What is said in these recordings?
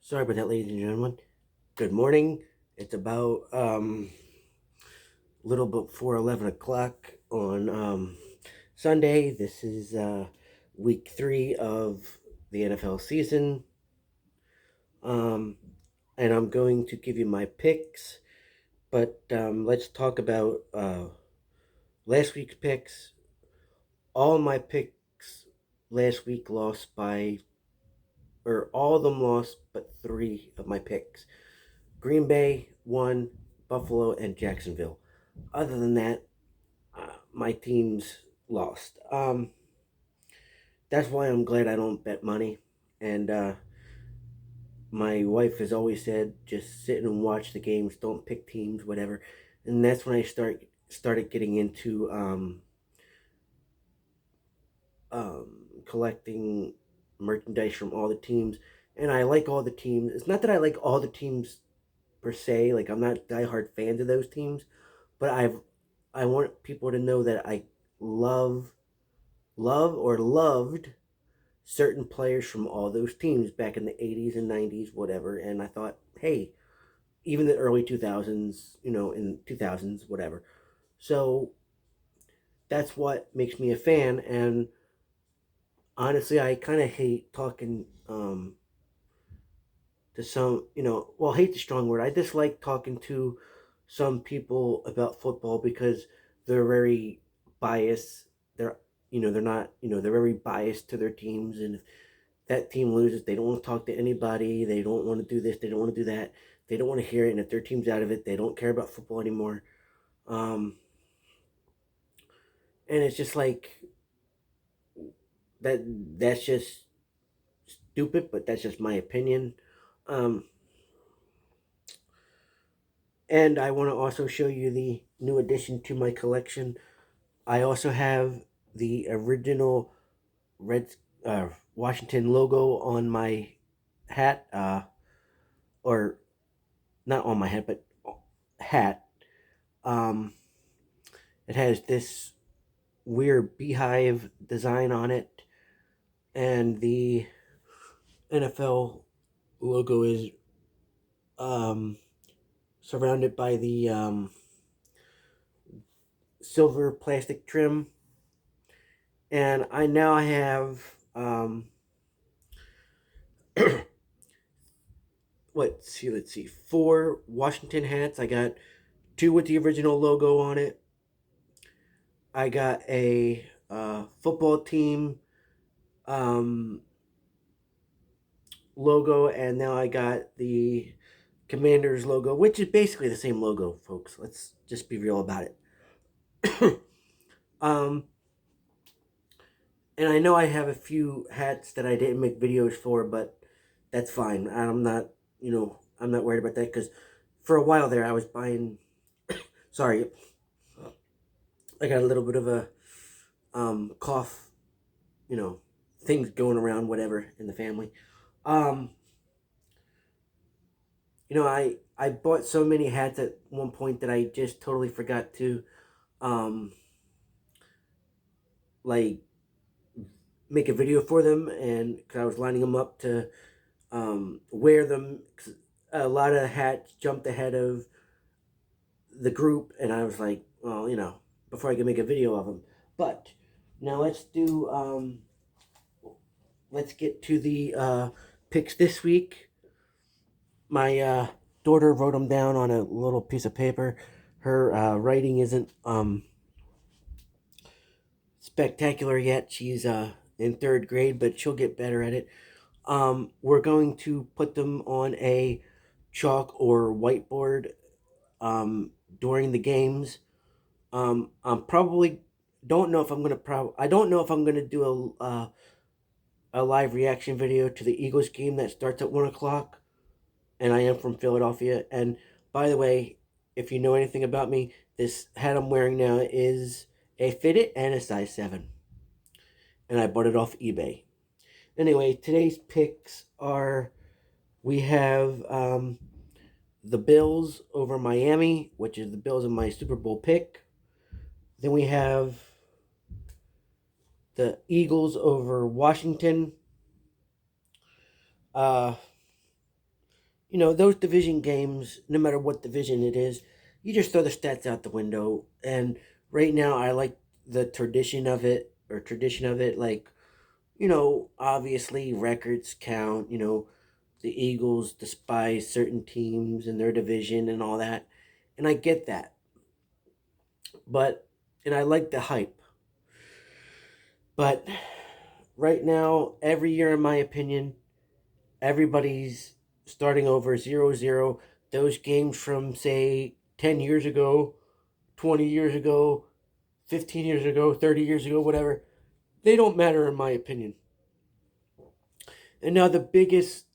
Sorry about that, ladies and gentlemen. Good morning. It's about little before 11 o'clock on Sunday. This is week 3 of the NFL season. Um, and I'm going to give you my picks, but let's talk about last week's picks. All my picks last week lost by, or all of them lost, but 3 of my picks. Green Bay won, Buffalo, and Jacksonville. Other than that, my teams lost. That's why I'm glad I don't bet money. And my wife has always said, just sit and watch the games, don't pick teams, whatever. And that's when I started getting into collecting merchandise from all the teams. And I like all the teams. It's not that I like all the teams per se. Like, I'm not diehard fans of those teams, but I want people to know that I love or loved certain players from all those teams back in the 80s and 90s, whatever. And I thought, hey, even the early 2000s, in 2000s, whatever. So that's what makes me a fan. And honestly, I kind of hate talking to some, well, hate's a strong word. I dislike talking to some people about football because they're very biased. They're not, they're very biased to their teams. And if that team loses, they don't want to talk to anybody. They don't want to do this. They don't want to do that. They don't want to hear it. And if their team's out of it, they don't care about football anymore. Um, and it's just like that. That's just stupid, but that's just my opinion. Um, and I want to also show you the new addition to my collection. I also have the original Red Washington logo on my hat, or not on my hat, but hat. Um, it has this weird beehive design on it, and the NFL logo is um, surrounded by the silver plastic trim. And I now have let's see, 4 Washington hats. I got 2 with the original logo on it. I got a football team um, logo, and now I got the Commanders logo, which is basically the same logo, folks. Let's just be real about it. um, and I know I have a few hats that I didn't make videos for, but that's fine. I'm not worried about that because for a while there, I was buying. Sorry, I got a little bit of a cough, you know, things going around, whatever, in the family. Um, I bought so many hats at one point that I just totally forgot to um like make a video for them, and cause I was lining them up to wear them. 'Cause a lot of hats jumped ahead of the group, and I was like, well, before I can make a video of them. But now let's get to the picks this week. My daughter wrote them down on a little piece of paper. Her writing isn't spectacular yet. She's in 3rd grade, but she'll get better at it. We're going to put them on a chalk or whiteboard during the games. I'm probably don't know if I'm gonna I don't know if I'm gonna do a live reaction video to the Eagles game that starts at 1 o'clock. And I am from Philadelphia. And by the way, if you know anything about me, this hat I'm wearing now is a fitted and a size 7, and I bought it off eBay. Anyway, today's picks are, we have the Bills over Miami, which is the Bills in my Super Bowl pick. Then we have the Eagles over Washington. Uh, those division games, no matter what division it is, you just throw the stats out the window. And right now, I like the tradition of it. Like, obviously records count. The Eagles despise certain teams in their division and all that. And I get that. And I like the hype. But right now, every year, in my opinion, everybody's starting over 0-0. Those games from, say, 10 years ago, 20 years ago, 15 years ago, 30 years ago, whatever, they don't matter, in my opinion. And now the biggest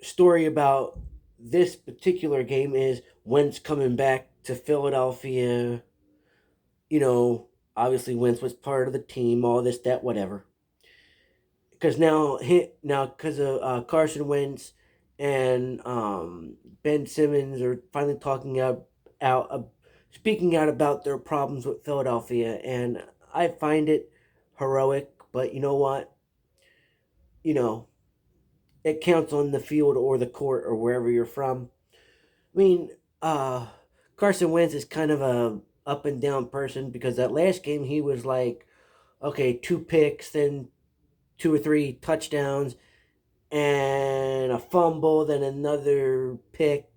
story about this particular game is Wentz coming back to Philadelphia. You know, Obviously Wentz was part of the team, all this, that, whatever. Because because of Carson Wentz and Ben Simmons are finally out, speaking out about their problems with Philadelphia, and I find it heroic. But you know what? You know, it counts on the field or the court or wherever you're from. I mean, Carson Wentz is kind of a up and down person because that last game he was like, okay, 2 picks, then 2 or 3 touchdowns, and a fumble, then another pick.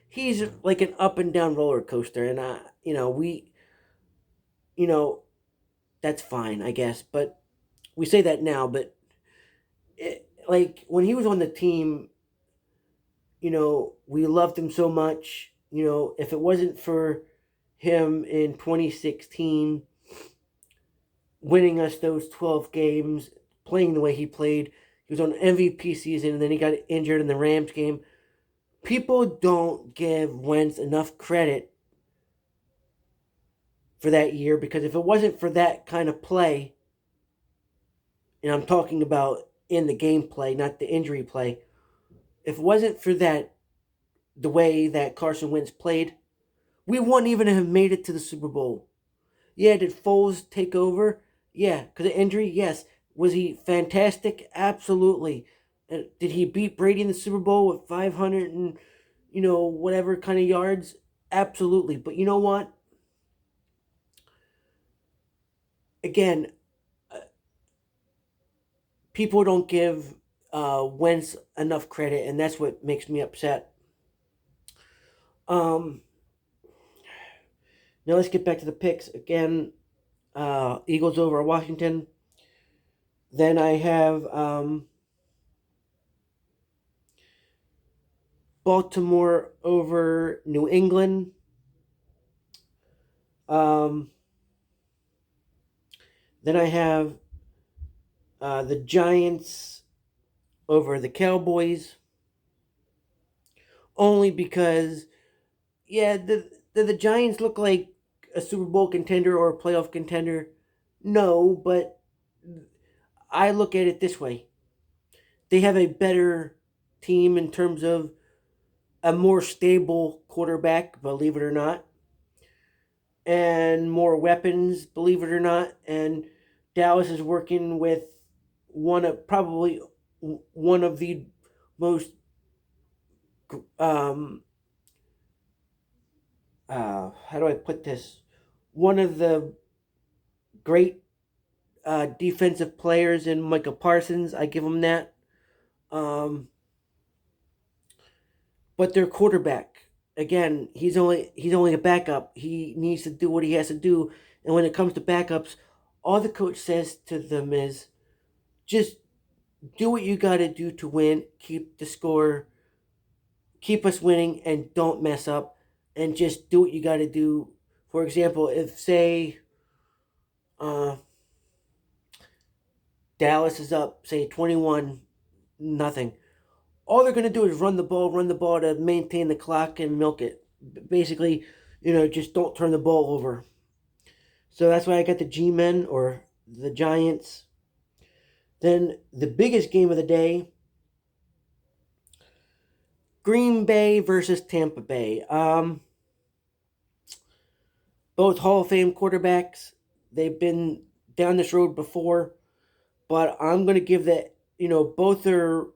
He's like an up and down roller coaster, and you know, that's fine, I guess. But we say that now, but like when he was on the team, we loved him so much. If it wasn't for him in 2016 winning us those 12 games, playing the way he played, he was on MVP season, and then he got injured in the Rams game. People don't give Wentz enough credit for that year, because if it wasn't for that kind of play, and I'm talking about in the game play, not the injury play, if it wasn't for that, the way that Carson Wentz played, we wouldn't even have made it to the Super Bowl. Yeah, did Foles take over? Yeah, because of injury? Yes. Was he fantastic? Absolutely. Did he beat Brady in the Super Bowl with 500 and, whatever kind of yards? Absolutely. But you know what? Again, people don't give Wentz enough credit, and that's what makes me upset. Um, Now let's get back to the picks again. Eagles over Washington. Then I have Baltimore over New England. Um, then I have the Giants over the Cowboys. Only because, yeah, the Giants look like a Super Bowl contender or a playoff contender? No, but I look at it this way. They have a better team in terms of a more stable quarterback, believe it or not, and more weapons, believe it or not. And Dallas is working with probably one of the most um how do I put this? One of the great defensive players in Micah Parsons. I give him that. Um, but their quarterback, again, he's only a backup. He needs to do what he has to do. And when it comes to backups, all the coach says to them is just do what you got to do to win. Keep the score, keep us winning, and don't mess up. And just do what you got to do. For example, if say uh, Dallas is up, say 21-0, all they're going to do is run the ball to maintain the clock and milk it. Basically, just don't turn the ball over. So that's why I got the G-Men or the Giants. Then the biggest game of the day, Green Bay versus Tampa Bay. Both Hall of Fame quarterbacks. They've been down this road before, but I'm going to give that, both are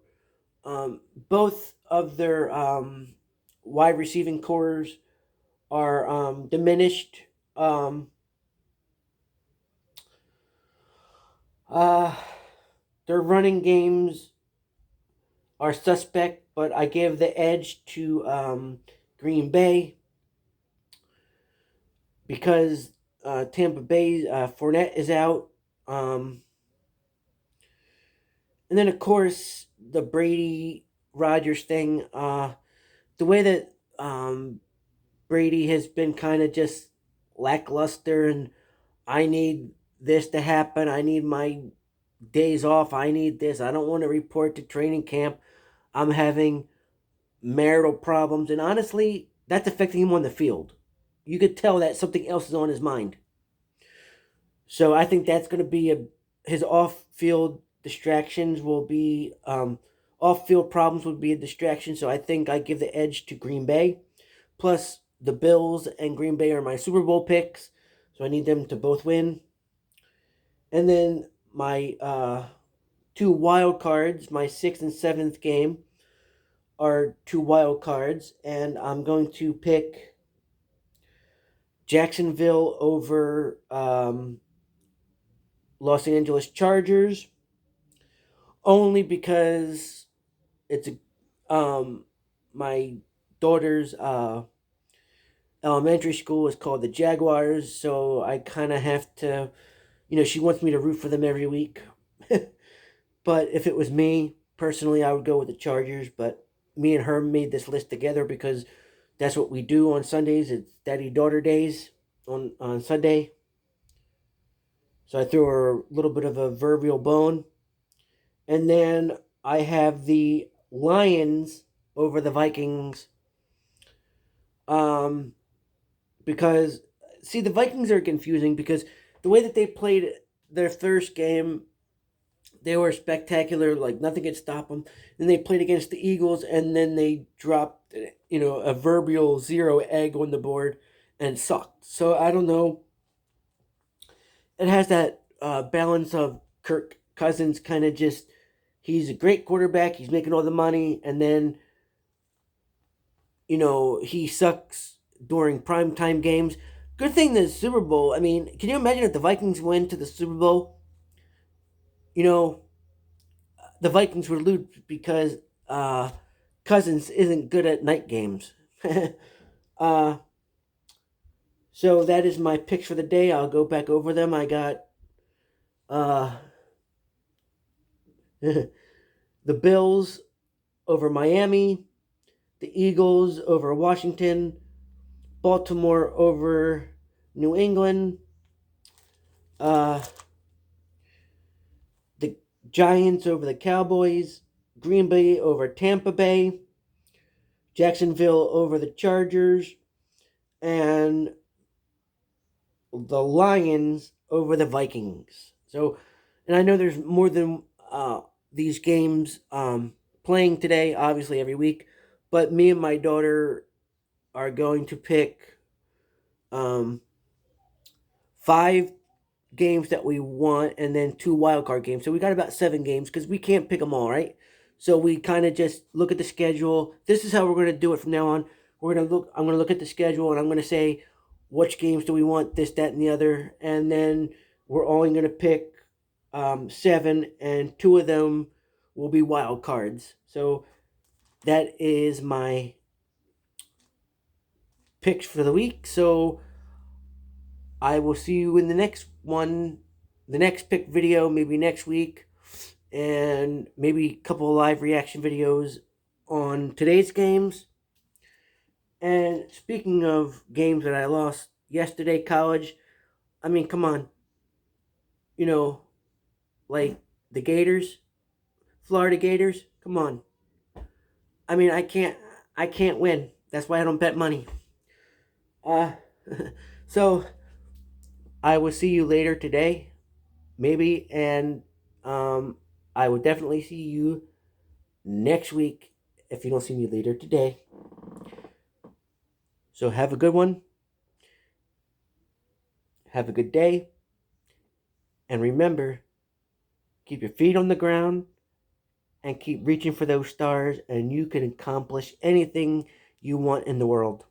Both of their wide receiving cores are diminished. Um, uh, their running games are suspect, but I give the edge to Green Bay because Tampa Bay Fournette is out. Um, and then, of course, the Brady Rodgers thing. The way that Brady has been kind of just lackluster, and I need this to happen. I need my days off. I need this. I don't want to report to training camp. I'm having marital problems. And honestly, that's affecting him on the field. You could tell that something else is on his mind. So I think that's going to be his off field distractions will be, off field problems would be a distraction. So I think I give the edge to Green Bay. Plus, the Bills and Green Bay are my Super Bowl picks. So I need them to both win. And then my two wild cards, my sixth and seventh game, are two wild cards. And I'm going to pick Jacksonville over Los Angeles Chargers, only because it's my daughter's elementary school is called the Jaguars, so I kind of have to, she wants me to root for them every week. But if it was me personally, I would go with the Chargers. But me and her made this list together because that's what we do on Sundays. It's daddy daughter days on Sunday. So I threw her a little bit of a proverbial bone. And then I have the Lions over the Vikings. Um, because see, the Vikings are confusing because the way that they played their first game, they were spectacular. Like nothing could stop them. Then they played against the Eagles, and then they dropped, a proverbial zero egg on the board and sucked. So I don't know. It has that balance of Kirk Cousins kind of just he's a great quarterback. He's making all the money, and then he sucks during primetime games. Good thing the Super Bowl. I mean, can you imagine if the Vikings went to the Super Bowl? You know, the Vikings would lose because Cousins isn't good at night games. uh, so that is my picks for the day. I'll go back over them. I got uh, the Bills over Miami, the Eagles over Washington, Baltimore over New England, uh, the Giants over the Cowboys, Green Bay over Tampa Bay, Jacksonville over the Chargers, and the Lions over the Vikings. So, and I know there's more than these games playing today, obviously every week, but me and my daughter are going to pick um, five games that we want and then two wild card games. So we got about seven games because we can't pick them all, right? So we kind of just look at the schedule. This is how we're going to do it from now on. We're going to look. I'm going to look at the schedule and I'm going to say which games do we want, this, that, and the other, and then we're only going to pick seven, and two of them will be wild cards. So that is my picks for the week. So I will see you in the next one, the next pick video, maybe next week, and maybe a couple of live reaction videos on today's games. And speaking of games that I lost yesterday, college, I mean, come on, you know, like the Gators, Florida Gators, come on. I mean, I can't win. That's why I don't bet money. Uh, so I will see you later today, maybe, and um, I will definitely see you next week if you don't see me later today. So have a good one. Have a good day. And remember, keep your feet on the ground and keep reaching for those stars, and you can accomplish anything you want in the world.